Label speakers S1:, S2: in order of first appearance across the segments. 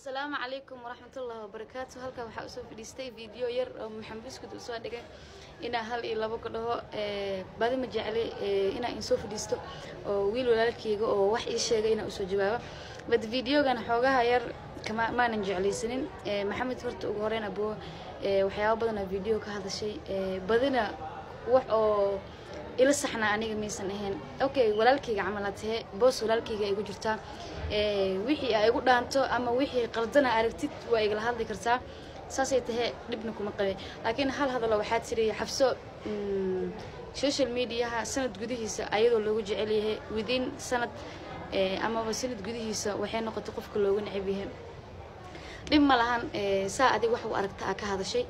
S1: السلام عليكم ورحمة الله وبركاته. هلكا waxaa usoo fadhiistay video yar oo maxamed isku soo dhigay ina hal iyo labo ka dhaho badi ma jeclay ina in soo fadhiisto oo wiil walaalkeyga oo wax ii sheegay ina usoo jawaabo bad videogan xoogaha yar kama maanan jeclaysanin maxamed horta ugu horeen abo waxyaabo badan oo video ka hadashay badina wax oo ila saxna aniga miisan ahayn okay walaalkeyga camalaatay boos walaalkeyga igu jirtaa wixii ay igu dhaanto ama wixii qaldana aragtid waa igala hadli kartaa saasay tahay dibna kuma qabay laakiin hal hadal waxa tiriyay xafso social media sanad gudihiisa ayadoo lagu jecel yahay within sanad ama sanad gudihiisa waxay noqotay qofka loogu neceb yahay dib ma lahan saa adig wax uu aragtaa ka hadashay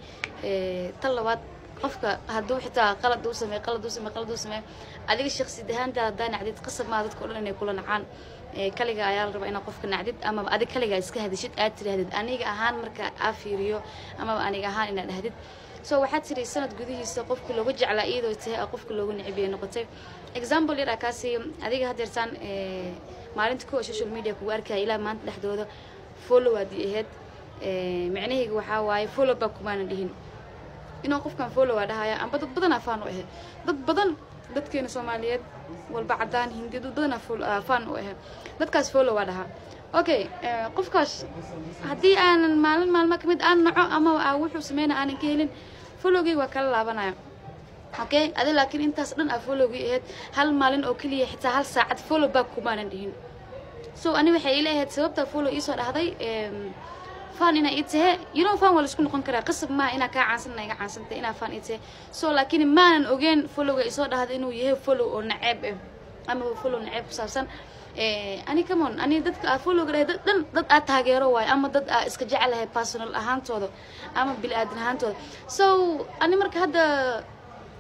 S1: talabaad qofka haduu xitaa qalad uu sameey adiga shakhsi ahaanta hadaan nacdid qasab ma dadka dhan inay kula nacaan kaliga ayaa la rabaa in qofka nacdid ama adiga kaliga iska hadashid aad tirahdid aniga ahaan marka afiiriyo ama aniga ahaan ina dhahdid soo waxa tiray sanad gudihiisa qofka loogu jeclaa iyadoo tahay qofka loogu necbiyay noqotay example yar kaasi adiga hadeertan maalinta ku social media ku arkay ilaa maanta dhaxdooda follow aad ahayd macnaheedu waxa waaye follow back kuma dhihin inuu qofkan follow dhahaaya amba dad badan afaan u ahayd dad badan dadkeena Soomaaliyeed walba cadaan hindi dad badan afaan u ahayd dadkaas follow dhaha okay qofkaas hadii aan maalin kamid aan naco ama wuxuu sameeyay aan ka helin followgii waa kala laabanaya okay adii laakiin intaas dhan followgii ahayd hal maalin oo kaliya xitaa hal saacad follow back kuma dhihin so ani waxay ilaahay sababta follow ii soo dhaxday فان إنا إنتهى ينو فان ولا شكون نقول كرا قصب ما إنا كعنسنا إنا كعنسنتي إنا فان إنتهى سو لكن ما نوجين فولو يسود هذا إنه يه فولو أو نعب أما فولو نعب سابسن أنا كمان أنا ضد فولو كره ضد أتهاجروا واي أما ضد إسكجع لها personal أهانتوده أما بالأدنى أهانتوده سو أنا مرك هذا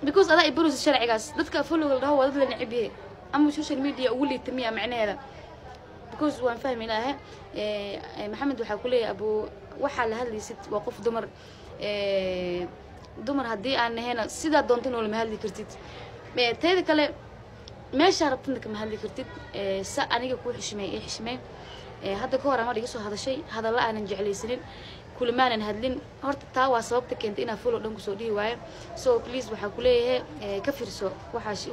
S1: because هذا يبرز الشارع جالس ضد فولو ده هو ضد اللي نعبيه أما السوشيال ميديا أولي تمية معناه هذا because وان فاهم إلها محمد وحكولي أبو وحال هذي ست وقف دمر هدي أنا هنا سيدا دونتين ولا مهلي كرتيت تهذا كله ما شربت إنك مهلي كرتيت أنا يقول حشمي هذا كورة ما يقصوا هذا الشيء هذا لا أنا نجعل سنين كل ما نهدلين هرت تاوا صوبتك أنت أنا فولو دونك سودي واي so please وحكولي كفر سو وحش